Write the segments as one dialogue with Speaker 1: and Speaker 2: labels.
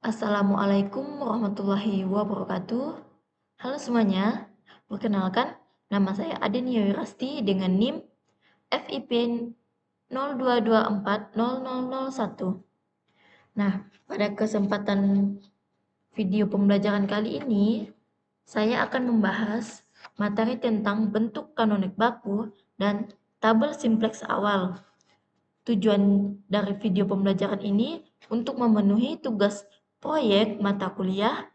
Speaker 1: Assalamualaikum warahmatullahi wabarakatuh. Halo semuanya, perkenalkan nama saya Adenia Wirasti dengan NIM FIP 02240001. Nah, pada kesempatan video pembelajaran kali ini, saya akan membahas materi tentang bentuk kanonik baku dan tabel simplex awal. Tujuan dari video pembelajaran ini untuk memenuhi tugas proyek mata kuliah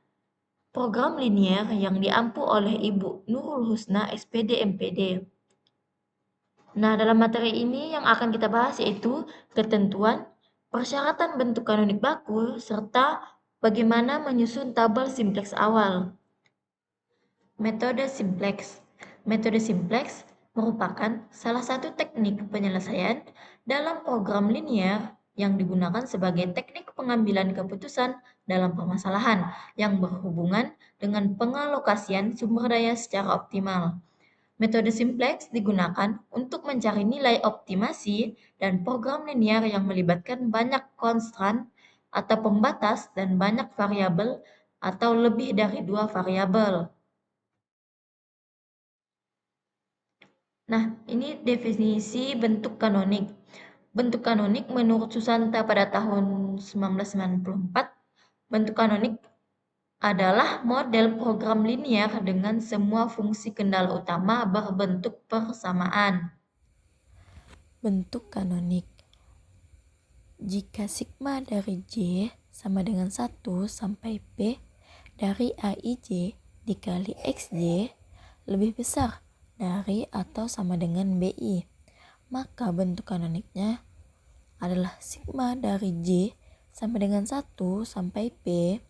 Speaker 1: program linier yang diampu oleh Ibu Nurul Husna SPD MPD. Nah, dalam materi ini yang akan kita bahas yaitu ketentuan, persyaratan bentuk kanonik baku, serta bagaimana menyusun tabel simplex awal. Metode simplex. Metode simplex merupakan salah satu teknik penyelesaian dalam program linier yang digunakan sebagai teknik pengambilan keputusan dalam permasalahan yang berhubungan dengan pengalokasian sumber daya secara optimal. Metode simplex digunakan untuk mencari nilai optimasi dan program linier yang melibatkan banyak konstan atau pembatas dan banyak variabel atau lebih dari 2 variabel. Nah, ini definisi bentuk kanonik. Bentuk kanonik menurut Susanta pada tahun 1994, bentuk kanonik adalah model program linier dengan semua fungsi kendala utama berbentuk persamaan.
Speaker 2: Bentuk kanonik. Jika sigma dari J sama dengan 1 sampai P dari AIJ dikali XJ lebih besar dari atau sama dengan BI, maka bentuk kanoniknya adalah sigma dari J sama dengan 1 sampai P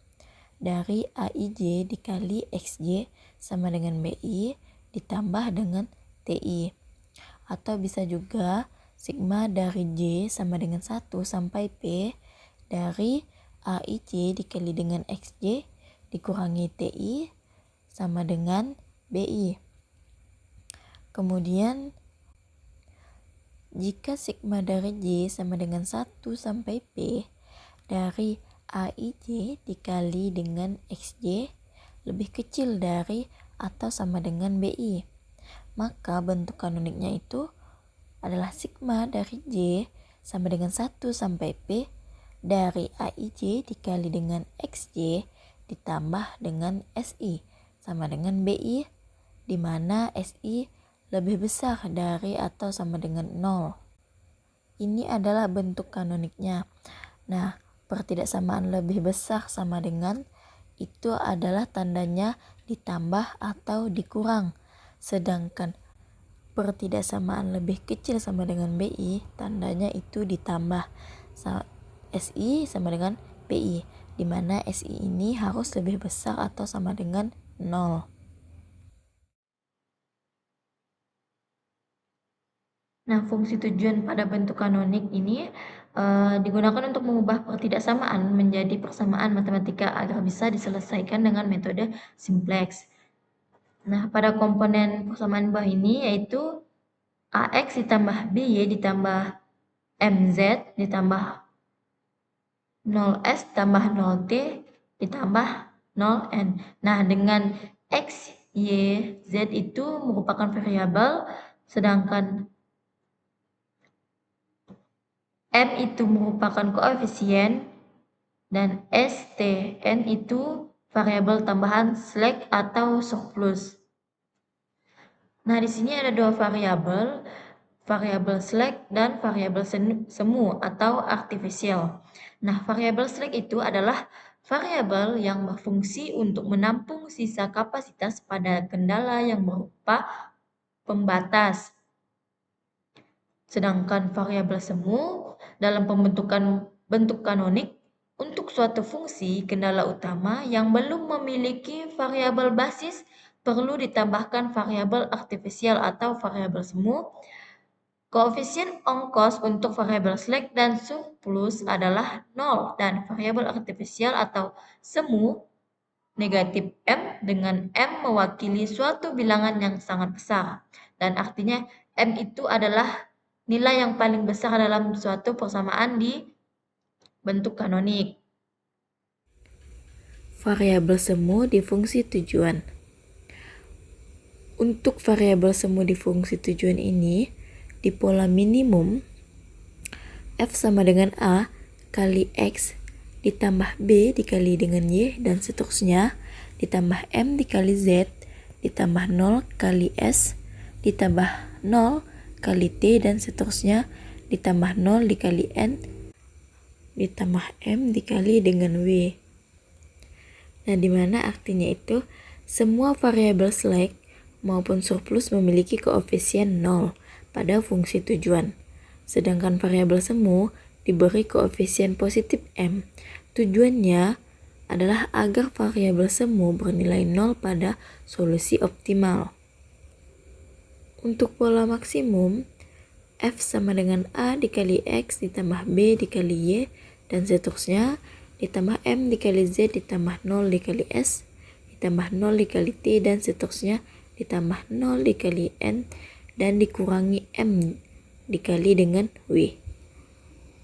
Speaker 2: dari AIJ dikali XJ sama dengan BI ditambah dengan TI. Atau bisa juga sigma dari J sama dengan 1 sampai P dari AIJ dikali dengan XJ dikurangi TI sama dengan BI. Kemudian jika sigma dari J sama dengan 1 sampai P dari AIJ dikali dengan XJ lebih kecil dari atau sama dengan BI, maka bentuk kanoniknya itu adalah sigma dari J sama dengan 1 sampai P dari AIJ dikali dengan XJ ditambah dengan SI sama dengan BI, di mana SI lebih besar dari atau sama dengan 0. Ini adalah bentuk kanoniknya. Nah, pertidaksamaan lebih besar sama dengan itu adalah tandanya ditambah atau dikurang. Sedangkan pertidaksamaan lebih kecil sama dengan BI, tandanya itu ditambah. SI sama dengan BI, di mana SI ini harus lebih besar atau sama dengan 0.
Speaker 1: Nah, fungsi tujuan pada bentuk kanonik ini digunakan untuk mengubah pertidaksamaan menjadi persamaan matematika agar bisa diselesaikan dengan metode simplex. Nah, pada komponen persamaan bawah ini yaitu AX ditambah BY ditambah MZ ditambah 0S tambah 0T ditambah 0N. Nah, dengan X, Y, Z itu merupakan variabel, sedangkan M itu merupakan koefisien, dan S, T, N itu variabel tambahan slack atau surplus. Nah, di sini ada dua variabel, variabel slack dan variabel semu atau artificial. Nah, variabel slack itu adalah variabel yang berfungsi untuk menampung sisa kapasitas pada kendala yang berupa pembatas. Sedangkan variabel semu dalam pembentukan bentuk kanonik untuk suatu fungsi kendala utama yang belum memiliki variabel basis perlu ditambahkan variabel artifisial atau variabel semu. Koefisien ongkos untuk variabel slack dan surplus adalah 0 dan variabel artifisial atau semu negatif M dengan M mewakili suatu bilangan yang sangat besar. Dan artinya M itu adalah nilai yang paling besar dalam suatu persamaan di bentuk kanonik.
Speaker 2: variabel semu di fungsi tujuan. Untuk variabel semu di fungsi tujuan ini, di pola minimum, f sama dengan a kali x ditambah b dikali dengan y dan seterusnya, ditambah m dikali z, ditambah 0 kali s, ditambah 0 kali t dan seterusnya, ditambah 0 dikali n, ditambah m dikali dengan w. Nah, dimana artinya itu semua variabel slack maupun surplus memiliki koefisien 0 pada fungsi tujuan. Sedangkan variabel semu diberi koefisien positif m. Tujuannya adalah agar variabel semu bernilai 0 pada solusi optimal. Untuk pola maksimum, f sama dengan a dikali x ditambah b dikali y dan seterusnya, ditambah m dikali z ditambah 0 dikali s, ditambah 0 dikali t dan seterusnya, ditambah 0 dikali n dan dikurangi m dikali dengan w.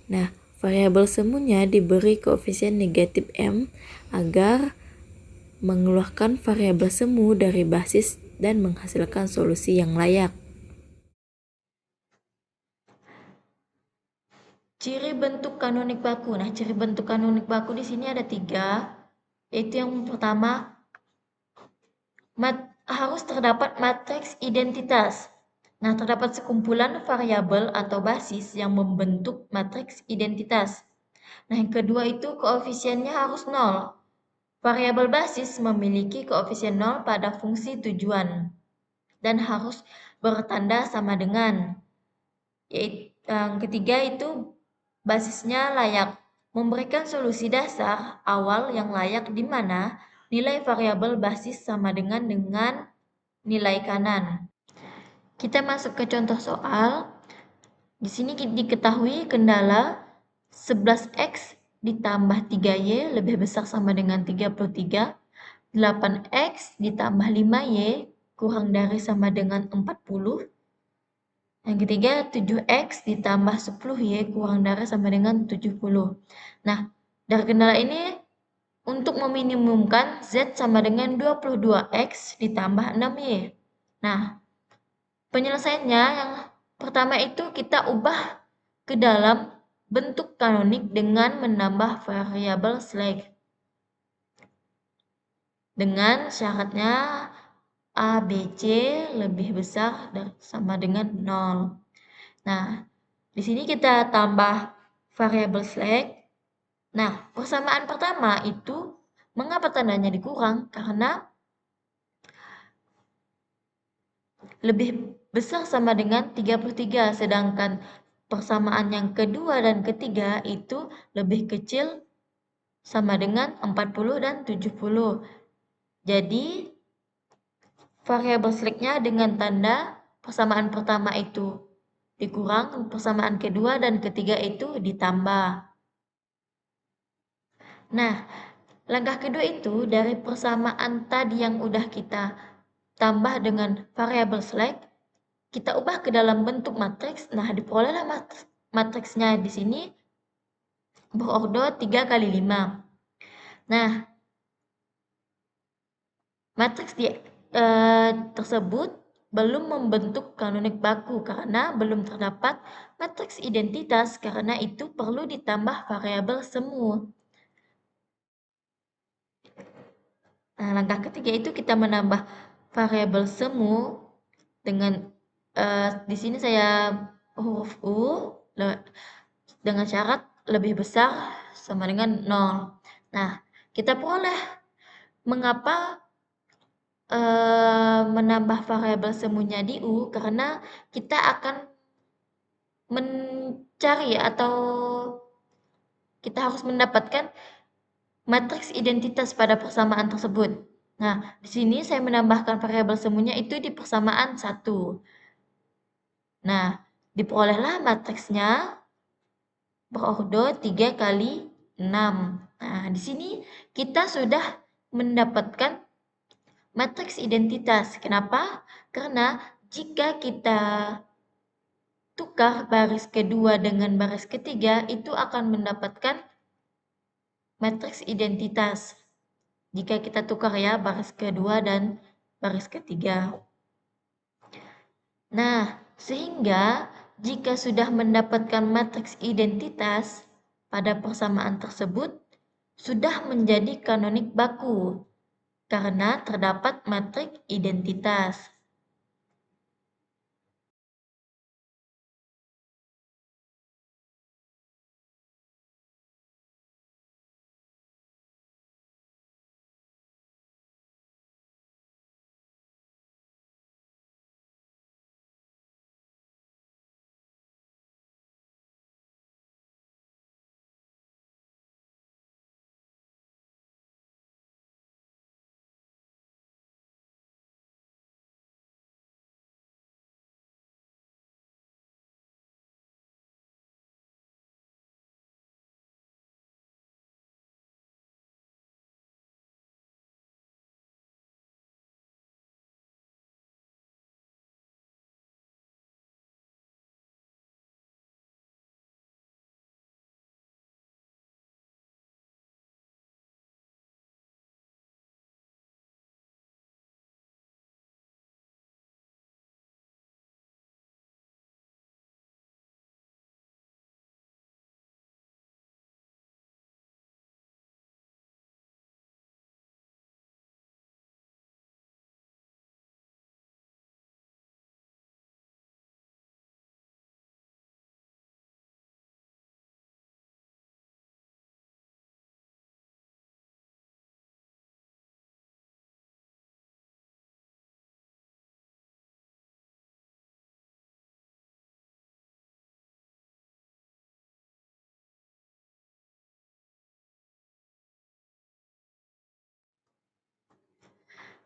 Speaker 2: Nah, variabel semunya diberi koefisien negatif m agar mengeluarkan variabel semu dari basis dan menghasilkan solusi yang layak.
Speaker 1: Ciri bentuk kanonik baku. Nah, ciri bentuk kanonik baku di sini ada 3, yaitu yang pertama, harus terdapat matriks identitas. Nah, terdapat sekumpulan variabel atau basis yang membentuk matriks identitas. Nah, yang kedua itu koefisiennya harus 0. Variabel basis memiliki koefisien 0 pada fungsi tujuan dan harus bertanda sama dengan. Yang ketiga itu basisnya layak, memberikan solusi dasar awal yang layak di mana nilai variabel basis sama dengan nilai kanan. Kita masuk ke contoh soal. Di sini diketahui kendala 11x ditambah 3y lebih besar sama dengan 33, 8x ditambah 5y kurang dari sama dengan 40. Yang ketiga 7x ditambah 10y kurang dari sama dengan 70. Nah, dari kendala ini untuk meminimumkan z sama dengan 22x ditambah 6y. Nah, penyelesaiannya yang pertama itu kita ubah ke dalam bentuk kanonik dengan menambah variabel slack. Dengan syaratnya A, B, C lebih besar sama dengan 0. Nah, di sini kita tambah variabel slack. Nah, persamaan pertama itu mengapa tandanya dikurang? Karena lebih besar sama dengan 33, sedangkan persamaan yang kedua dan ketiga itu lebih kecil sama dengan 40 dan 70. Jadi, variabel slacknya dengan tanda persamaan pertama itu dikurang, persamaan kedua dan ketiga itu ditambah. Nah, langkah kedua itu dari persamaan tadi yang udah kita tambah dengan variabel slack, kita ubah ke dalam bentuk matriks. Nah, diperolehlah matriksnya di sini berordo 3 kali 5. Nah, matriks tersebut belum membentuk kanonik baku karena belum terdapat matriks identitas, karena itu perlu ditambah variabel semu. Nah, langkah ketiga itu kita menambah variabel semu dengan di sini saya huruf U dengan syarat lebih besar sama dengan 0. Nah, kita peroleh mengapa menambah variabel semunya di U, karena kita akan mencari atau kita harus mendapatkan matriks identitas pada persamaan tersebut. Nah, di sini saya menambahkan variabel semuanya itu di persamaan 1. Nah, diperolehlah matriksnya berordo 3 kali 6. Nah, di sini kita sudah mendapatkan matriks identitas. Kenapa? Karena jika kita tukar baris kedua dengan baris ketiga, itu akan mendapatkan matriks identitas. jika kita tukar ya baris kedua dan baris ketiga. Nah, sehingga jika sudah mendapatkan matriks identitas pada persamaan tersebut, sudah menjadi kanonik baku karena terdapat matriks identitas.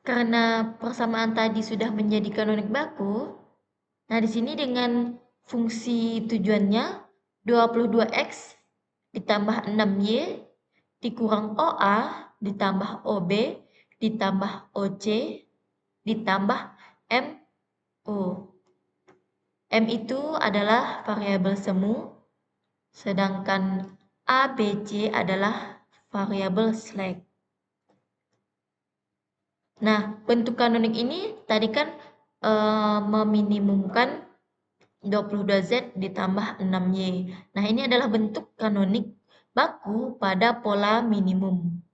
Speaker 1: Karena persamaan tadi sudah menjadi kanonik baku, nah di sini dengan fungsi tujuannya 22x ditambah 6y dikurang OA ditambah OB ditambah OC ditambah MO. M itu adalah variabel semu, sedangkan A, B, C adalah variabel slack. Nah, bentuk kanonik ini tadi kan meminimumkan 22Z ditambah 6Y. Nah, ini adalah bentuk kanonik baku pada pola minimum.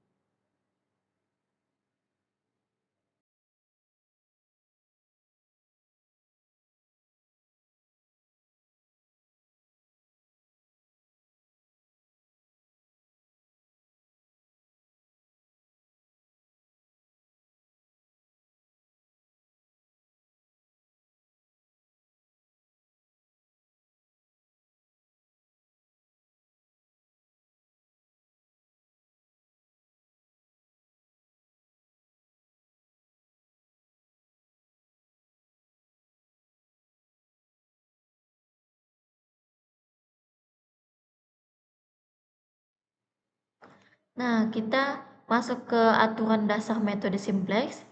Speaker 1: Nah, kita masuk ke aturan dasar metode simplex.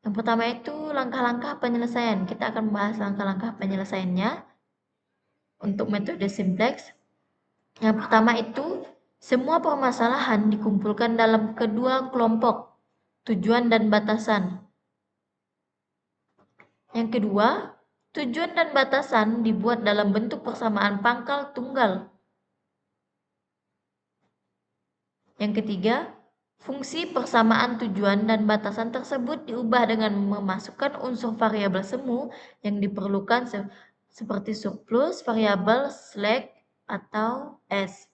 Speaker 1: Yang pertama itu langkah-langkah penyelesaian. Kita akan membahas langkah-langkah penyelesaiannya untuk metode simplex. Yang pertama itu, semua permasalahan dikumpulkan dalam kedua kelompok, tujuan dan batasan. Yang kedua, tujuan dan batasan dibuat dalam bentuk persamaan pangkal tunggal. Yang ketiga, fungsi persamaan tujuan dan batasan tersebut diubah dengan memasukkan unsur variabel semu yang diperlukan seperti surplus, variabel slack, atau S.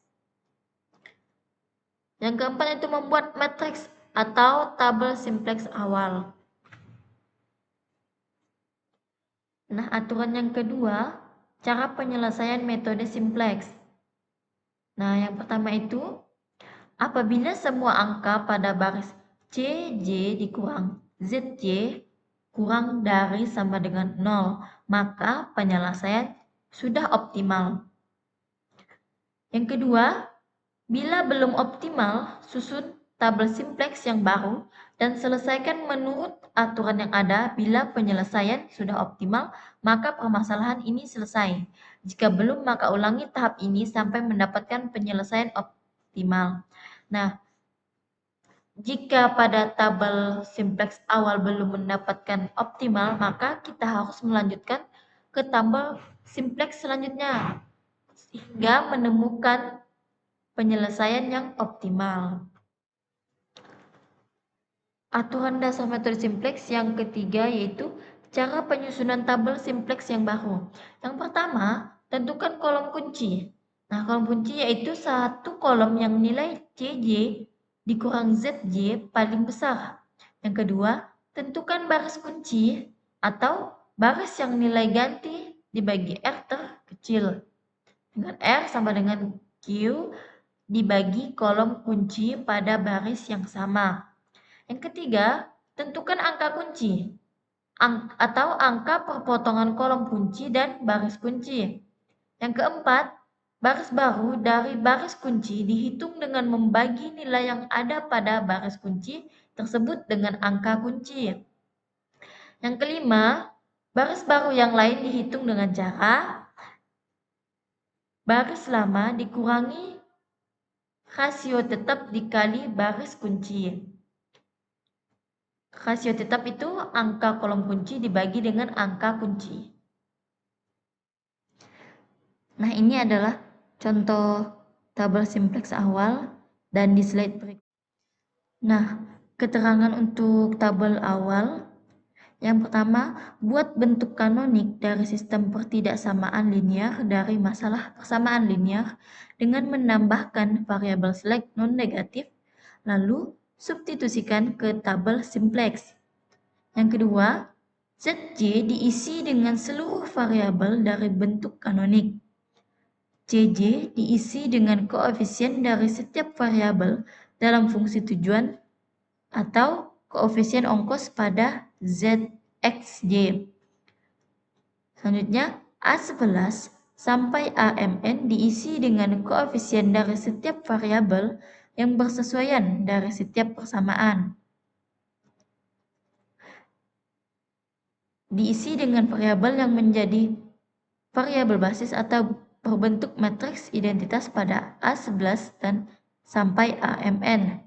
Speaker 1: Yang keempat itu membuat matriks atau tabel simplex awal. Nah, aturan yang kedua, cara penyelesaian metode simplex. Nah, yang pertama itu, apabila semua angka pada baris CJ dikurang ZJ kurang dari sama dengan 0, maka penyelesaian sudah optimal. Yang kedua, bila belum optimal, susun tabel simplex yang baru dan selesaikan menurut aturan yang ada. Bila penyelesaian sudah optimal, maka permasalahan ini selesai. Jika belum, maka ulangi tahap ini sampai mendapatkan penyelesaian optimal. Nah, Jika pada tabel simplex awal belum mendapatkan optimal, maka kita harus melanjutkan ke tabel simplex selanjutnya hingga menemukan penyelesaian yang optimal. Aturan dasar metode simplex yang ketiga yaitu cara penyusunan tabel simplex yang baru. Yang pertama, tentukan kolom kunci. Nah, kolom kunci yaitu satu kolom yang nilai CJ dikurang ZJ paling besar. Yang kedua, tentukan baris kunci atau baris yang nilai ganti dibagi R terkecil. Dengan R sama dengan Q dibagi kolom kunci pada baris yang sama. Yang ketiga, tentukan angka kunci atau angka perpotongan kolom kunci dan baris kunci. Yang keempat, baris baru dari baris kunci dihitung dengan membagi nilai yang ada pada baris kunci tersebut dengan angka kunci. Yang kelima, baris baru yang lain dihitung dengan cara baris lama dikurangi rasio tetap dikali baris kunci. Rasio tetap itu angka kolom kunci dibagi dengan angka kunci. Nah, ini adalah contoh tabel simplex awal dan di slide berikut. Nah, keterangan untuk tabel awal. Yang pertama, buat bentuk kanonik dari sistem pertidaksamaan linear dari masalah persamaan linear dengan menambahkan variabel select non-negatif, lalu substitusikan ke tabel simplex. Yang kedua, Zj diisi dengan seluruh variabel dari bentuk kanonik. Cj diisi dengan koefisien dari setiap variabel dalam fungsi tujuan atau koefisien ongkos pada Zxj. Selanjutnya, A11 sampai AMN diisi dengan koefisien dari setiap variabel yang bersesuaian dari setiap persamaan. Diisi dengan variabel yang menjadi variabel basis atau berbentuk matriks identitas pada A11 dan sampai AMN.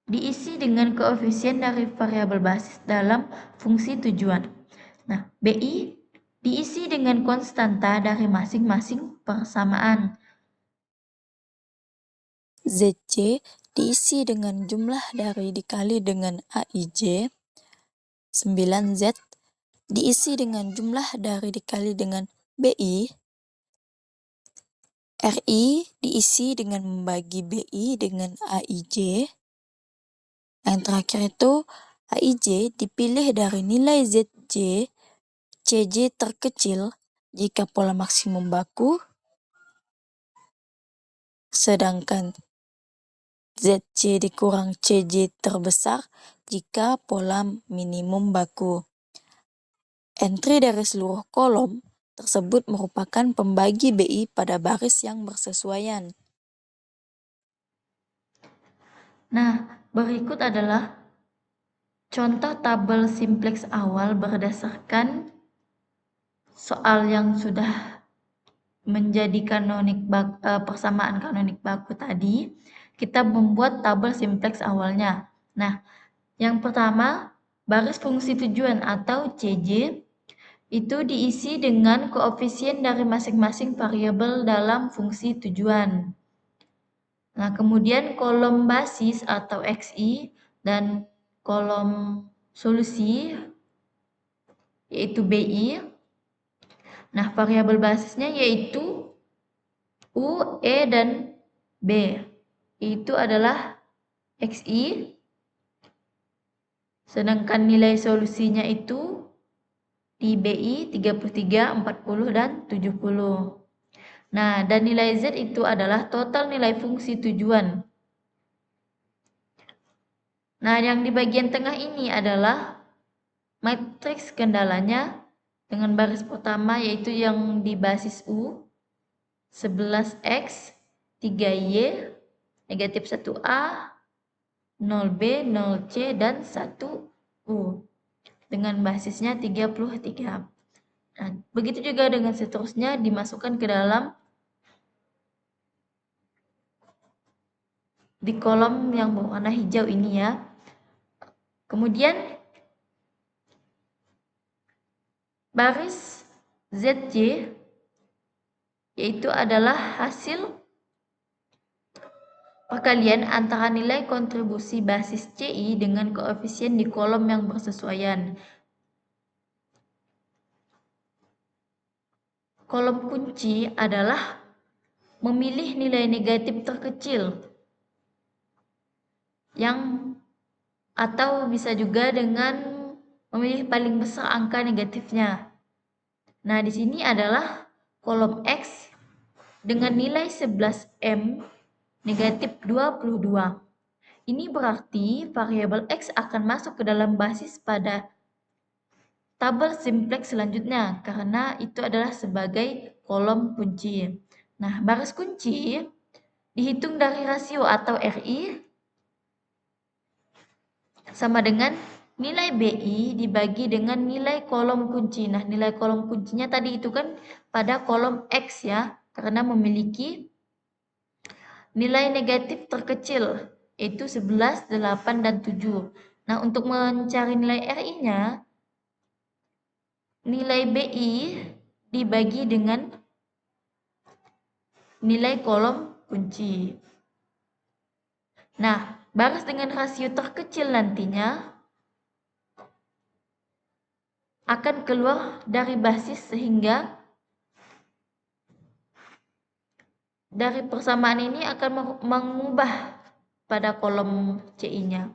Speaker 1: Diisi dengan koefisien dari variabel basis dalam fungsi tujuan. Nah, BI diisi dengan konstanta dari masing-masing persamaan.
Speaker 2: ZC diisi dengan jumlah dari dikali dengan AIJ. 9Z diisi dengan jumlah dari dikali dengan BI. RI diisi dengan membagi BI dengan AIJ. Yang terakhir itu AIJ dipilih dari nilai ZJ, CJ terkecil jika pola maksimum baku, sedangkan ZC dikurang CJ terbesar jika pola minimum baku. Entry dari seluruh kolom tersebut merupakan pembagi BI pada baris yang bersesuaian.
Speaker 1: Nah, berikut adalah contoh tabel simplex awal berdasarkan soal yang sudah menjadi persamaan kanonik baku tadi. Kita membuat tabel simplex awalnya. Nah, yang pertama, baris fungsi tujuan atau CJ itu diisi dengan koefisien dari masing-masing variabel dalam fungsi tujuan. Nah, kemudian kolom basis atau XI dan kolom solusi yaitu BI. Nah, variabel basisnya yaitu U, E, dan B. Itu adalah XI. Sedangkan nilai solusinya itu di BI 33, 40, dan 70. Nah, dan nilai Z itu adalah total nilai fungsi tujuan. Nah, yang di bagian tengah ini adalah matriks kendalanya dengan baris pertama yaitu yang di basis U, 11X, 3Y, negatif 1A, 0B, 0C, dan 1U. Dengan basisnya 33. Nah, begitu juga dengan seterusnya dimasukkan ke dalam di kolom yang berwarna hijau ini ya. Kemudian baris ZJ yaitu adalah hasil perkalian antara nilai kontribusi basis CI dengan koefisien di kolom yang bersesuaian. Kolom kunci adalah memilih nilai negatif terkecil atau bisa juga dengan memilih paling besar angka negatifnya. Nah, di sini adalah kolom X dengan nilai 11M negatif 22. Ini berarti variabel X akan masuk ke dalam basis pada tabel simplex selanjutnya karena itu adalah sebagai kolom kunci. Nah, baris kunci dihitung dari rasio atau RI sama dengan nilai BI dibagi dengan nilai kolom kunci. Nah, nilai kolom kuncinya tadi itu kan pada kolom X ya, karena memiliki nilai negatif terkecil, yaitu 11, 8, dan 7. Nah, untuk mencari nilai RI-nya, nilai BI dibagi dengan nilai kolom kunci. Nah, baris dengan rasio terkecil nantinya akan keluar dari basis sehingga dari persamaan ini akan mengubah pada kolom CI-nya.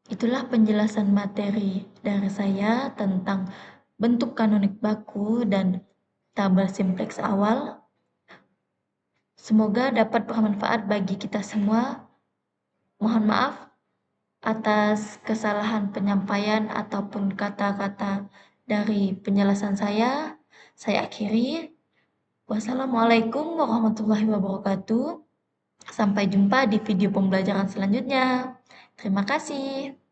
Speaker 1: Itulah penjelasan materi dari saya tentang bentuk kanonik baku dan tabel simplex awal. Semoga dapat bermanfaat bagi kita semua. Mohon maaf atas kesalahan penyampaian ataupun kata-kata dari penjelasan saya. Saya akhiri. Wassalamualaikum warahmatullahi wabarakatuh. Sampai jumpa di video pembelajaran selanjutnya. Terima kasih.